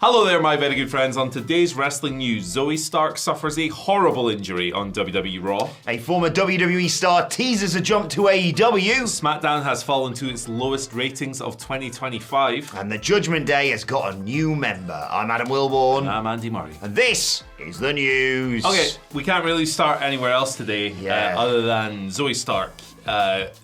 Hello there, my very good friends. On today's wrestling news, Zoey Stark suffers a horrible injury on WWE Raw. A former WWE star teases a jump to AEW. SmackDown has fallen to its lowest ratings of 2025. And the Judgment Day has got a new member. I'm Adam Wilborn. And I'm Andy Murray. And this is the news. Okay, we can't really start anywhere else today other than Zoey Stark,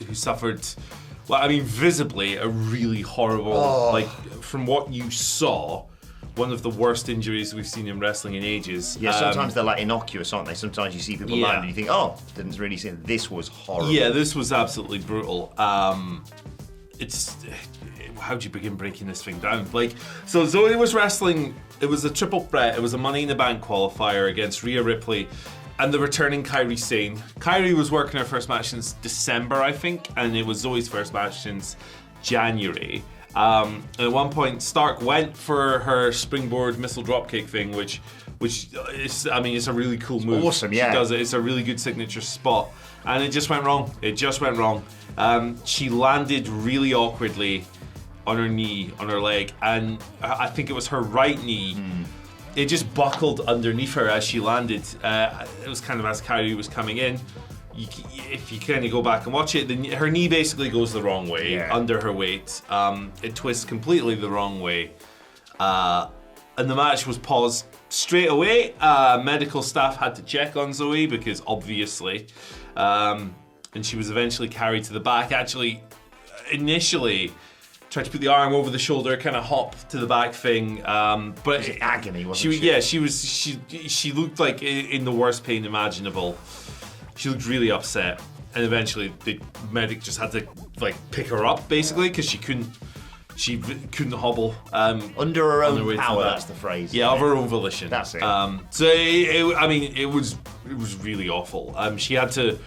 who suffered, visibly a really horrible, from what you saw, one of the worst injuries we've seen in wrestling in ages. Yeah, sometimes they're innocuous, aren't they? Sometimes you see people land and you think, oh, didn't really see it. This was horrible. Yeah, this was absolutely brutal. How'd you begin breaking this thing down? So Zoey was wrestling, it was a triple threat. It was a Money in the Bank qualifier against Rhea Ripley and the returning Kairi Sane. Kairi was working her first match since December, I think, and it was Zoey's first match since January. At one point, Stark went for her springboard missile dropkick thing, which is, it's a really cool move. Awesome, yeah. She does it. It's a really good signature spot, and it just went wrong. She landed really awkwardly on her knee, on her leg, and I think it was her right knee. It just buckled underneath her as she landed. It was kind of as Kairi was coming in. If you kind of go back and watch it, then her knee basically goes the wrong way under her weight. It twists completely the wrong way. And the match was paused straight away. Medical staff had to check on Zoey because obviously. And she was eventually carried to the back. Actually, initially tried to put the arm over the shoulder, kind of hop to the back thing. But it was agony, wasn't she? Yeah, she looked like in the worst pain imaginable. She looked really upset, and eventually the medic just had to pick her up basically because she couldn't hobble. Under her own power, that's the phrase. Yeah, of her own volition. That's it. So it was really awful. She had to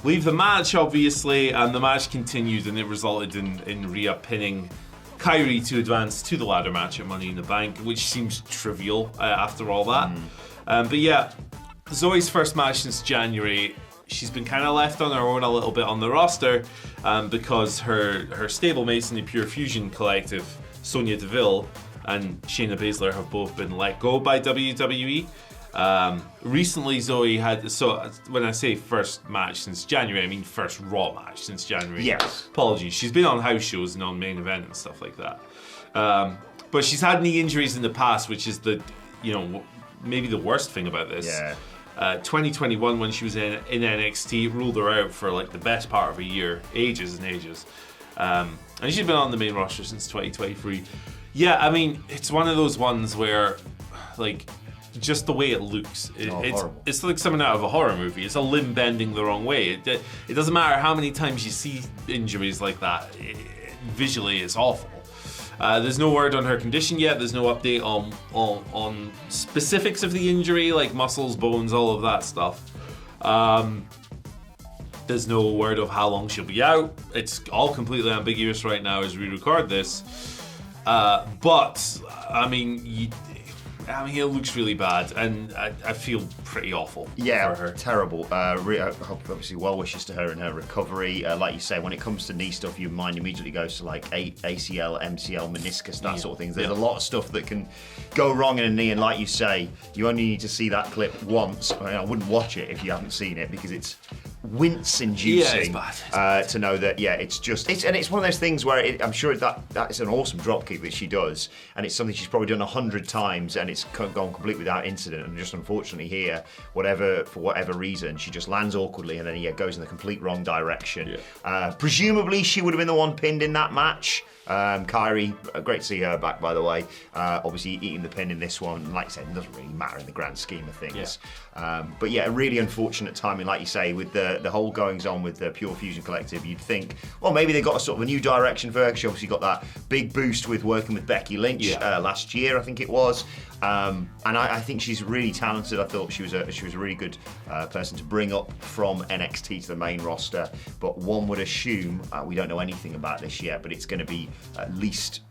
leave the match, obviously, and the match continued, and it resulted in Rhea pinning Kairi to advance to the ladder match at Money in the Bank, which seems trivial after all that. But yeah, Zoey's first match since January. She's been kind of left on her own a little bit on the roster because her stablemates in the Pure Fusion collective, Sonya Deville and Shayna Baszler, have both been let go by WWE. Recently, Zoey had, so when I say first match since January, I mean first Raw match since January. Yes. Apologies. She's been on house shows and on main event and stuff like that. But she's had knee injuries in the past, which is maybe the worst thing about this. Yeah. 2021, when she was in NXT, ruled her out for the best part of a year, ages and ages. And she's been on the main roster since 2023. Yeah, it's one of those ones where, just the way it looks, it's like something out of a horror movie. It's a limb bending the wrong way. It doesn't matter how many times you see injuries like that. Visually, it's awful. There's no word on her condition yet. There's no update on specifics of the injury, like muscles, bones, all of that stuff. There's no word of how long she'll be out. It's all completely ambiguous right now as we record this. But it looks really bad, and I feel pretty awful for her. Terrible. Obviously, well wishes to her in her recovery. Like you say, when it comes to knee stuff, your mind immediately goes to ACL, MCL, meniscus, that sort of thing. There's a lot of stuff that can go wrong in a knee, and like you say, you only need to see that clip once. I wouldn't watch it if you haven't seen it because it's wince-inducing to know that it's one of those things where I'm sure that's an awesome dropkick that she does, and it's something she's probably done 100 times, and it's gone completely without incident. And just unfortunately here, for whatever reason, she just lands awkwardly and then goes in the complete wrong direction. Presumably she would have been the one pinned in that match. Kairi, great to see her back, by the way. Obviously eating the pin in this one, like I said, it doesn't really matter in the grand scheme of things. But yeah, a really unfortunate timing, like you say, with the whole goings on with the Pure Fusion Collective. You'd think, well, maybe they got a sort of a new direction for her. She obviously got that big boost with working with Becky Lynch last year, I think it was. And I think she's really talented. I thought she was a really good person to bring up from NXT to the main roster. But one would assume, we don't know anything about this yet, but it's going to be at least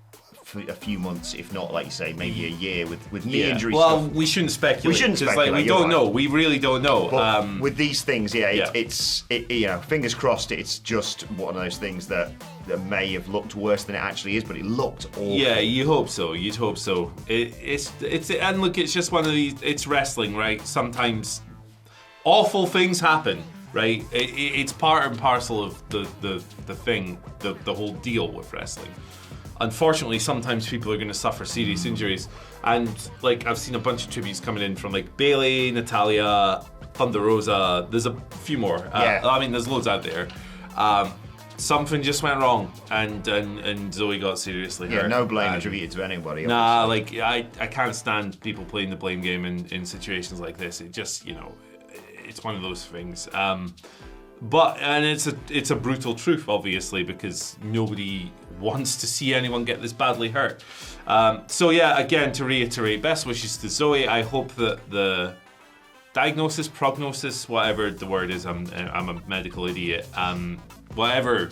for a few months, if not, like you say, maybe a year with knee injury well, stuff. We shouldn't speculate. We shouldn't speculate. We don't know. We really don't know. But with these things, it's fingers crossed. It's just one of those things that may have looked worse than it actually is, but it looked awful. Yeah, you hope so. You'd hope so. It's and look, it's just one of these. It's wrestling, right? Sometimes awful things happen. Right, it's part and parcel of the thing, the whole deal with wrestling. Unfortunately, sometimes people are going to suffer serious injuries, and like I've seen a bunch of tributes coming in from like Bayley, Natalia, Thunder Rosa. There's a few more. I mean, there's loads out there. Something just went wrong, and Zoey got seriously hurt. Yeah, no blame attributed to anybody. Nah, like I can't stand people playing the blame game in situations like this. It just, it's one of those things. But it's a brutal truth, obviously, because nobody wants to see anyone get this badly hurt. So yeah, again, to reiterate, best wishes to Zoey. I hope that the diagnosis, prognosis, whatever the word is, I'm a medical idiot. Whatever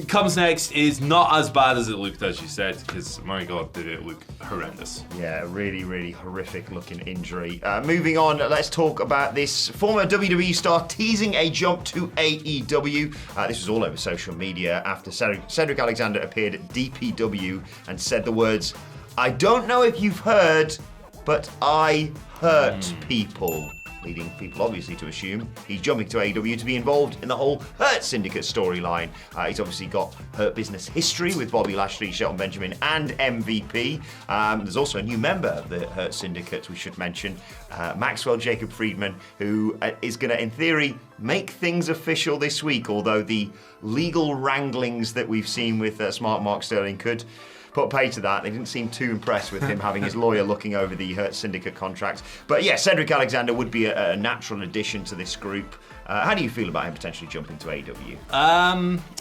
comes next is not as bad as it looked, as you said, because my God, did it look horrendous. Yeah, really, really horrific looking injury. Moving on, let's talk about this former WWE star teasing a jump to AEW. This was all over social media after Cedric Alexander appeared at DPW and said the words, "I don't know if you've heard, but I hurt people." Leading people obviously to assume he's jumping to AEW to be involved in the whole Hurt Syndicate storyline. He's obviously got Hurt Business history with Bobby Lashley, Shelton Benjamin, and MVP. There's also a new member of the Hurt Syndicate, we should mention, Maxwell Jacob Friedman, who is going to, in theory, make things official this week, although the legal wranglings that we've seen with Smart Mark Sterling could put pay to that. They didn't seem too impressed with him having his lawyer looking over the Hurt Syndicate contract. But yeah, Cedric Alexander would be a natural addition to this group. How do you feel about him potentially jumping to AEW?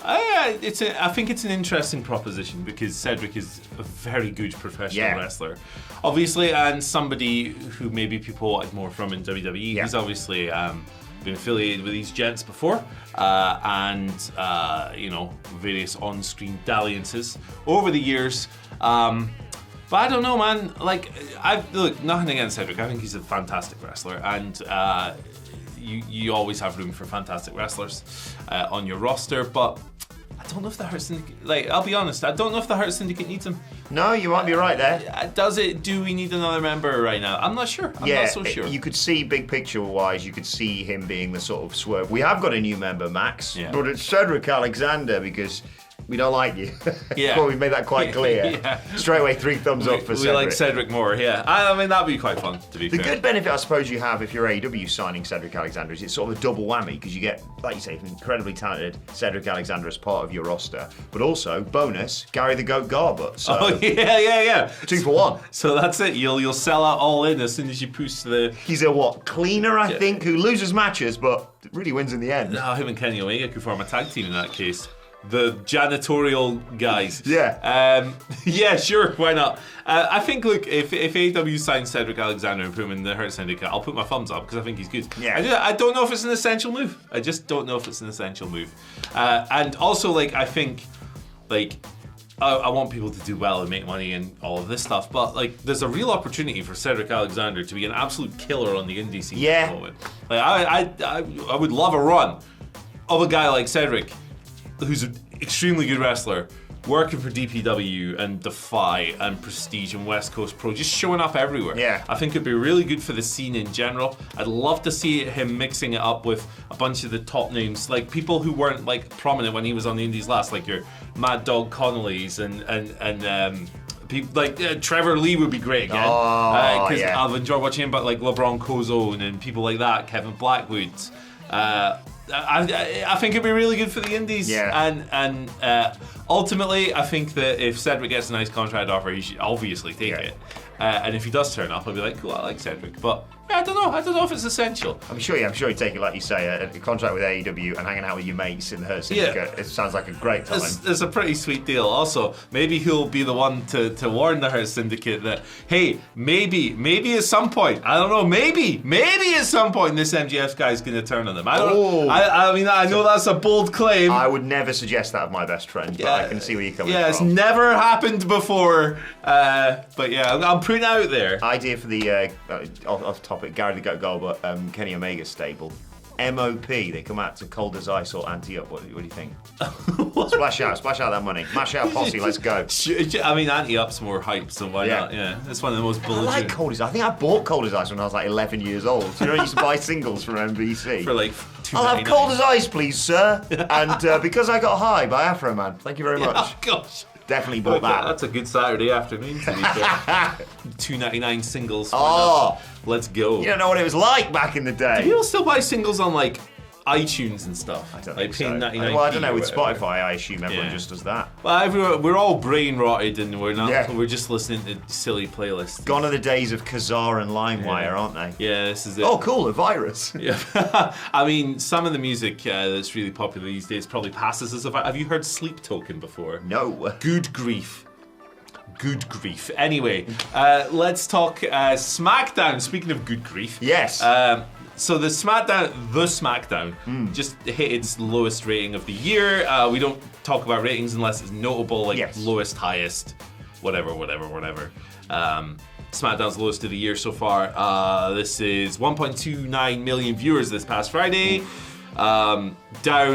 I think it's an interesting proposition because Cedric is a very good professional wrestler, obviously, and somebody who maybe people wanted more from in WWE. He's obviously been affiliated with these gents before, and various on-screen dalliances over the years. But I don't know, man. Like, look, nothing against Cedric. I think he's a fantastic wrestler, and you always have room for fantastic wrestlers on your roster. But I don't know if the Hurt Syndicate. Like, I'll be honest, I don't know if the Hurt Syndicate needs him. No, you might be right there. Does it? Do we need another member right now? I'm not sure. I'm not so sure. You could see big picture wise, you could see him being the sort of swerve. We have got a new member, Max, but it's Cedric Alexander because we don't like you. Well, we've made that quite clear. Straight away, 3 thumbs up for Cedric. We like Cedric more, I mean, that'd be quite fun, to be fair. The good benefit, I suppose, you have if you're AEW signing Cedric Alexander is it's sort of a double whammy because you get, like you say, an incredibly talented Cedric Alexander as part of your roster, but also, bonus, Gary the Goat Garbutt. So, 2 for 1. So that's it. You'll sell out all in as soon as you push the... He's a cleaner, I think, who loses matches, but really wins in the end. No, him and Kenny Omega could form a tag team in that case. The janitorial guys. Yeah, sure, why not? I think, look, if AEW signs Cedric Alexander and put him in the Hurt Syndicate, I'll put my thumbs up because I think he's good. I don't know if it's an essential move. I just don't know if it's an essential move. And also, I think, I want people to do well and make money and all of this stuff, but there's a real opportunity for Cedric Alexander to be an absolute killer on the indie scene at the moment. I would love a run of a guy like Cedric, who's an extremely good wrestler, working for DPW and Defy and Prestige and West Coast Pro, just showing up everywhere. I think it'd be really good for the scene in general. I'd love to see him mixing it up with a bunch of the top names, people who weren't prominent when he was on the indies last, like your Mad Dog Connolly's and people Trevor Lee would be great again. Because I've enjoyed watching him, but LeBron Cozone and people like that, Kevin Blackwood. I think it'd be really good for the indies, and ultimately, I think that if Cedric gets a nice contract offer, he should obviously take it. And if he does turn up, I'll be like, cool, I like Cedric, but I don't know if it's essential. I'm sure he'd take it, like you say, a contract with AEW and hanging out with your mates in the Hurt Syndicate. It sounds like a great time. It's a pretty sweet deal. Also, maybe he'll be the one to warn the Hurt Syndicate that, hey, maybe at some point, I don't know, maybe at some point this MJF guy's going to turn on them. I don't know. I mean, I know that's a bold claim. I would never suggest that of my best friend, but I can see where you're coming Yeah, from. it's never happened before. But yeah, I'm putting it out there. Idea for the off topic, Gary the Goat Goal, but Kenny Omega stable. MOP, they come out to Cold as Ice or Anti-Up. What do you think? Splash out that money. Mash out Posse, let's go. I mean, Anti-Up's more hype, so why not? Yeah, it's one of the most I belligerent. like Cold as Ice. I think I bought Cold as Ice when I was like 11 years old. You know, I used to buy singles from NBC. For like I'll have Cold as Ice, please, sir. And Because I Got High by Afro Man. Thank you very much. Oh, gosh. Definitely bought that. That's a good Saturday afternoon to be fair. $2.99 singles. Oh. Let's go. You don't know what it was like back in the day. Do people still buy singles on like iTunes and stuff? I don't like think so. 99p Well, I don't know. With or whatever. Spotify, I assume everyone just does that. Well, we're all brain rotted and we're not. Yeah. We're just listening to silly playlists. Gone are the days of Kazaa and LimeWire, aren't they? Yeah, this is it. Oh, cool, a virus. Yeah. I mean, some of the music that's really popular these days probably passes as a virus. Have you heard Sleep Token before? No. Good grief. Good grief. Anyway, let's talk SmackDown. Speaking of good grief. Yes. So the SmackDown just hit its lowest rating of the year. We don't talk about ratings unless it's notable, like lowest, highest, whatever. SmackDown's lowest of the year so far. This is 1.29 million viewers this past Friday. Down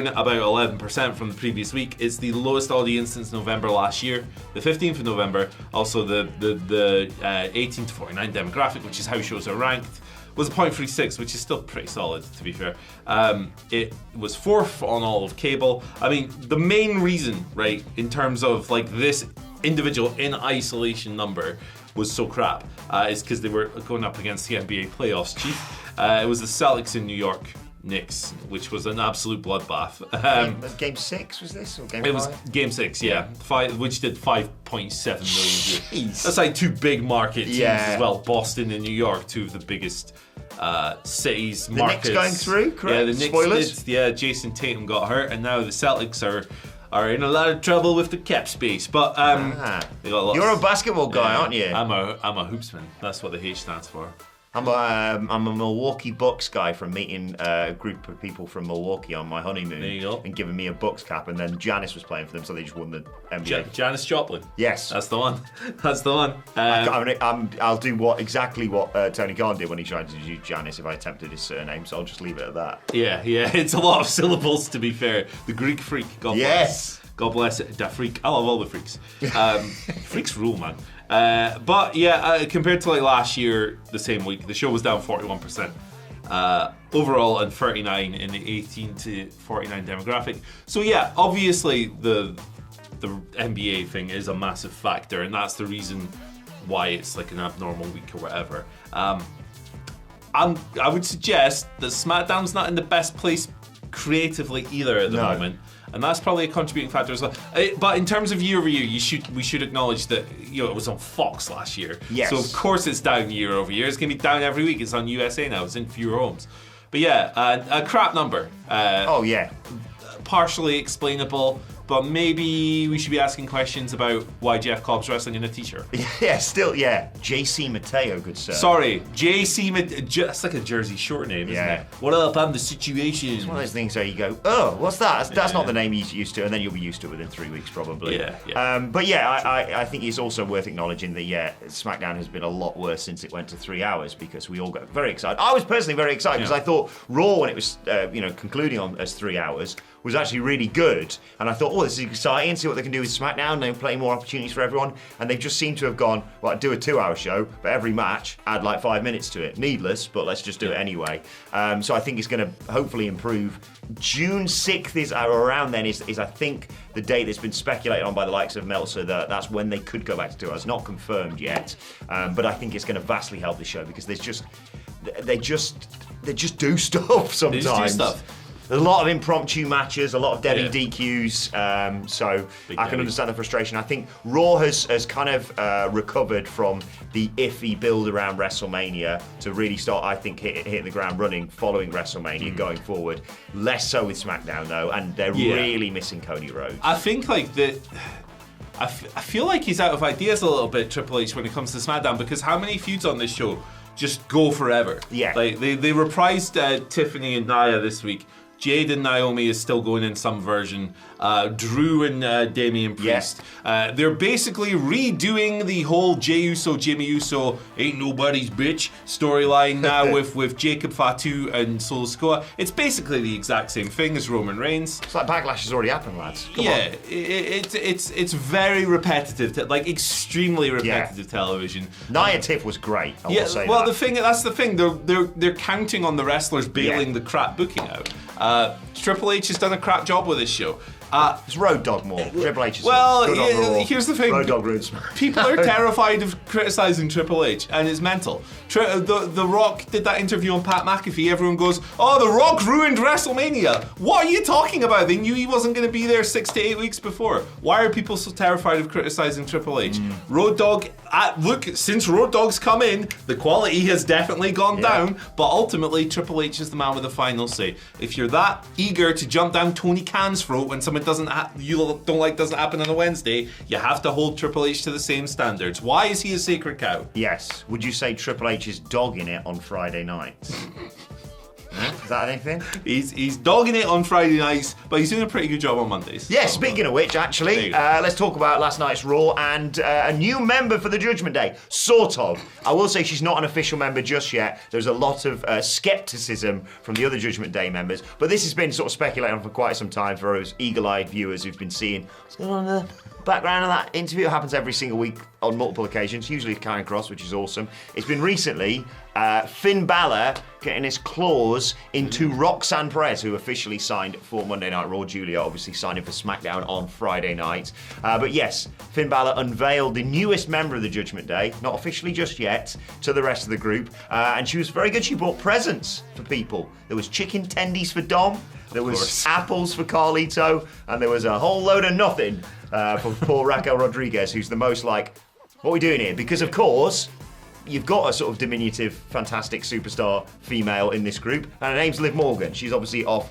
about 11% from the previous week. It's the lowest audience since November last year, the 15th of November. Also, the 18 to 49 demographic, which is how shows are ranked, was a 0.36, which is still pretty solid, to be fair. It was fourth on all of cable. I mean, the main reason, right, in terms of like this individual in isolation number was so crap, is because they were going up against the NBA playoffs, Chief. It was the Celtics in New York Knicks, which was an absolute bloodbath. Game 6 was this? Or game It was 5? Game 6, yeah. Which did 5.7 million views. Jeez. That's like two big market teams as well. Boston and New York, two of the biggest cities, markets. The Knicks going through, correct? Yeah, the Knicks Spoilers? did. Yeah, Jason Tatum got hurt, and now the Celtics are in a lot of trouble with the cap space. But they got lots. You're a basketball guy, aren't you? I'm a hoopsman. That's what the H stands for. I'm a Milwaukee Bucks guy from meeting a group of people from Milwaukee on my honeymoon. There you go. And giving me a Bucks cap, and then Giannis was playing for them, so they just won the NBA. Janis Joplin. Yes. That's the one. That's the one. I'll do exactly what Tony Khan did when he tried to use Giannis if I attempted his surname, so I'll just leave it at that. Yeah. It's a lot of syllables, to be fair. The Greek freak, God bless. Yes. God bless it. Da freak. I love all the freaks. Freaks rule, man. But yeah, compared to like last year, the same week, the show was down 41%. Overall, and 39 in the 18 to 49 demographic. So yeah, obviously the NBA thing is a massive factor, and that's the reason why it's like an abnormal week or whatever. I would suggest that SmackDown's not in the best place creatively either at the moment. And that's probably a contributing factor as well. But in terms of year over year, we should acknowledge that it was on Fox last year. Yes. So of course it's down year over year. It's going to be down every week. It's on USA now. It's in fewer homes. But yeah, a crap number. Oh yeah. Partially explainable, but maybe we should be asking questions about why Jeff Cobb's wrestling in a t-shirt. Yeah, still, yeah. JC Mateo, good sir. Sorry, JC Mateo. That's like a Jersey Shore name, isn't it? What up? I'm the situation. It's one of those things where you go, oh, what's that? That's not the name you're used to, and then you'll be used to it within 3 weeks, probably. Yeah. But yeah, I think it's also worth acknowledging that, SmackDown has been a lot worse since it went to 3 hours, because we all got very excited. I was personally very excited, because I thought Raw, when it was concluding on as 3 hours, was actually really good, and I thought, oh, this is exciting, see what they can do with SmackDown, they're playing more opportunities for everyone, and they just seem to have gone, well, do a 2 hour show, but every match add like 5 minutes to it. Needless, but let's just do it anyway. So I think it's going to hopefully improve. June 6th is around then is I think the date that's been speculated on by the likes of Meltzer, that's when they could go back to 2 hours. Not confirmed yet, but I think it's going to vastly help the show, because they just do stuff sometimes. They just do stuff. There's a lot of impromptu matches, a lot of deadly DQs, so I can understand the frustration. I think Raw has kind of recovered from the iffy build around WrestleMania to really start, I think, hitting the ground running following WrestleMania going forward. Less so with SmackDown, though, and they're really missing Cody Rhodes. I think like that. I feel like he's out of ideas a little bit, Triple H, when it comes to SmackDown, because how many feuds on this show just go forever? Yeah. Like they reprised Tiffany and Nia this week. Jade and Naomi is still going in some version. Drew and Damian Priest. They're basically redoing the whole Jey Uso, Jimmy Uso, ain't nobody's bitch storyline now with Jacob Fatu and Solo Sikoa. It's basically the exact same thing as Roman Reigns. It's like Backlash has already happened, lads. Come on. It's very repetitive, like extremely repetitive television. Nia Tiff was great. I will say well, that. that's the thing. They're counting on the wrestlers bailing the crap booking out. Triple H has done a crap job with this show. It's Road Dogg more. Triple H is well, good on Raw. here's the thing. Road Dogg ruins. People are terrified of criticising Triple H, and it's mental. The Rock did that interview on Pat McAfee. Everyone goes, "Oh, The Rock ruined WrestleMania." What are you talking about? They knew he wasn't going to be there 6 to 8 weeks before. Why are people so terrified of criticising Triple H? Road Dogg, look, since Road Dogg's come in, the quality has definitely gone down, but ultimately Triple H is the man with the final say. If you're that eager to jump down Tony Khan's throat when someone doesn't happen on a Wednesday, you have to hold Triple H to the same standards. Why is he a sacred cow? Yes. Would you say Triple H is dogging it on Friday nights? Is that anything? He's dogging it on Friday nights, but he's doing a pretty good job on Mondays. Yeah, speaking of which, actually, let's talk about last night's Raw and a new member for the Judgment Day. Sort of. I will say she's not an official member just yet. There's a lot of skepticism from the other Judgment Day members, but this has been sort of speculated on for quite some time for us eagle-eyed viewers who've been seeing what's going on in the background of that interview. It happens every single week on multiple occasions, usually Karen Cross, which is awesome. It's been recently Finn Balor getting his claws into Roxanne Perez, who officially signed for Monday Night Raw. Julia obviously signing for SmackDown on Friday night. But yes, Finn Balor unveiled the newest member of the Judgment Day, not officially just yet, to the rest of the group. And she was very good. She brought presents for people. There was chicken tendies for Dom. There was apples for Carlito. And there was a whole load of nothing for poor Raquel Rodriguez, who's the most like, what are we doing here? Because, of course, you've got a sort of diminutive, fantastic superstar female in this group, and her name's Liv Morgan. She's obviously off,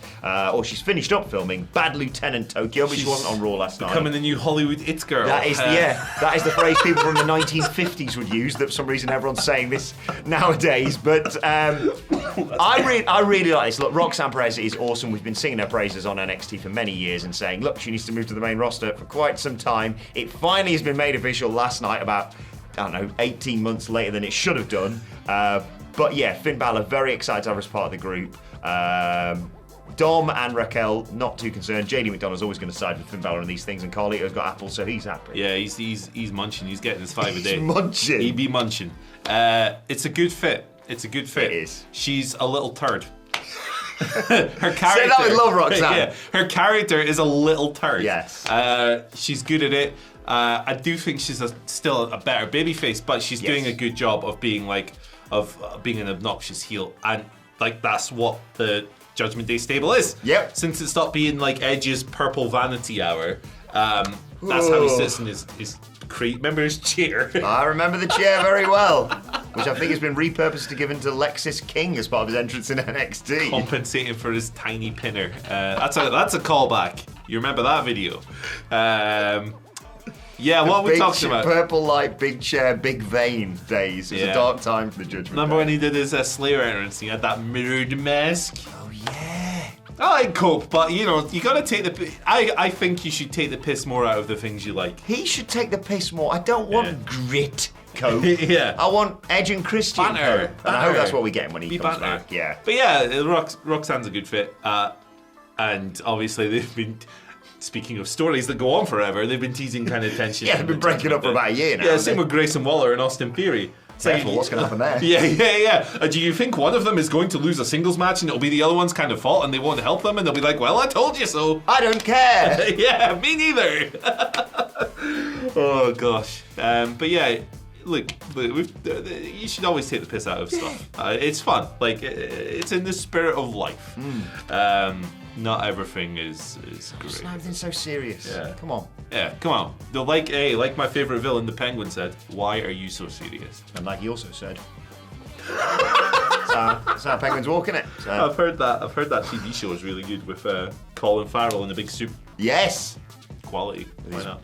or she's finished up filming Bad Lieutenant Tokyo, but she wasn't on Raw last night. Becoming the new Hollywood It Girl. That is, that is the phrase people from the 1950s would use, that for some reason everyone's saying this nowadays. But I really like this. Look, Roxanne Perez is awesome. We've been singing her praises on NXT for many years and saying, look, she needs to move to the main roster for quite some time. It finally has been made official last night, about, I don't know, 18 months later than it should have done. But yeah, Finn Balor, very excited to have her as part of the group. Dom and Raquel, not too concerned. JD McDonough's always going to side with Finn Balor on these things, and Carlito's got apples, so he's happy. Yeah, he's munching. He's getting his 5 a day. He's munching. He'd be munching. It's a good fit. It's a good fit. It is. She's a little turd. Her character. Say that with love, Roxanne. Yeah, her character is a little turd. Yes. She's good at it. I do think she's still a better babyface, but she's doing a good job of being being an obnoxious heel, and like that's what the Judgment Day stable is. Yep. Since it stopped being like Edge's Purple Vanity Hour, that's how he sits in his crate. Remember his chair? I remember the chair very well, which I think has been repurposed to given to Lexis King as part of his entrance in NXT. Compensating for his tiny pinner. That's a callback. You remember that video? Yeah, what are we talking about? Purple light, big chair, big vein days. It was a dark time for the Judgment Day. Remember when he did his Slayer entrance? He had that mirrored mask. Oh yeah. I like Cope, but you gotta take the. I think you should take the piss more out of the things you like. He should take the piss more. I don't want grit Cope. Yeah. I want Edge and Christian Banter. Cope. And I hope that's what we get when he comes back. Yeah. But yeah, Roxanne's a good fit. And obviously they've been. Speaking of stories that go on forever, they've been teasing kind of tension. Yeah, they've been breaking up for about a year now. Yeah, same with Grayson Waller and Austin Theory. Careful, what's going to happen there? Yeah. Do you think one of them is going to lose a singles match and it'll be the other one's kind of fault and they won't help them and they'll be like, well, I told you so. I don't care. Yeah, me neither. Oh, gosh. But yeah, look, you should always take the piss out of stuff. It's fun. Like, it's in the spirit of life. Not everything is great. It's not everything so serious. Yeah. Come on. Yeah, come on. Like my favourite villain, the Penguin, said, why are you so serious? And like he also said, that's how Penguins walk, innit? So. I've heard that TV show is really good with Colin Farrell in a big suit. Yes. Quality. Why not?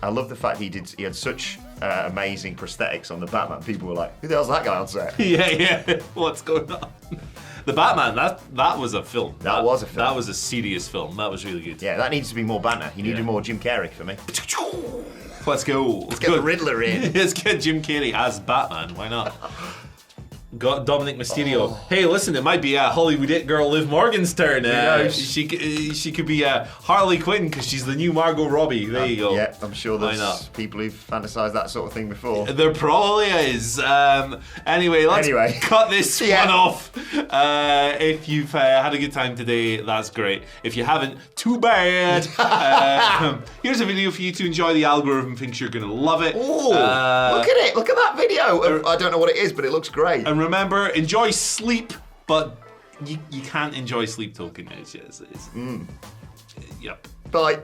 I love the fact he had such amazing prosthetics on the Batman. People were like, who the hell's that guy on set? Yeah. What's going on? The Batman, that was a film. That was a film. That was a serious film. That was really good. Yeah, that needs to be more banter. You needed more Jim Carrey for me. Let's go. Let's get the Riddler in. Let's get Jim Carrey as Batman. Why not? Got Dominic Mysterio. Hey, listen, it might be Hollywood it girl Liv Morgan's turn. She could be Harley Quinn because she's the new Margot Robbie. There you go. Yeah, I'm sure there's people who've fantasized that sort of thing before. There probably is. Anyway, let's cut this one off. If you've had a good time today, that's great. If you haven't, too bad. Here's a video for you to enjoy. The algorithm thinks you're going to love it. Ooh, look at it. Look at that video. I don't know what it is, but it looks great. And remember, enjoy sleep, but you can't enjoy sleep talking. Yep. Bye.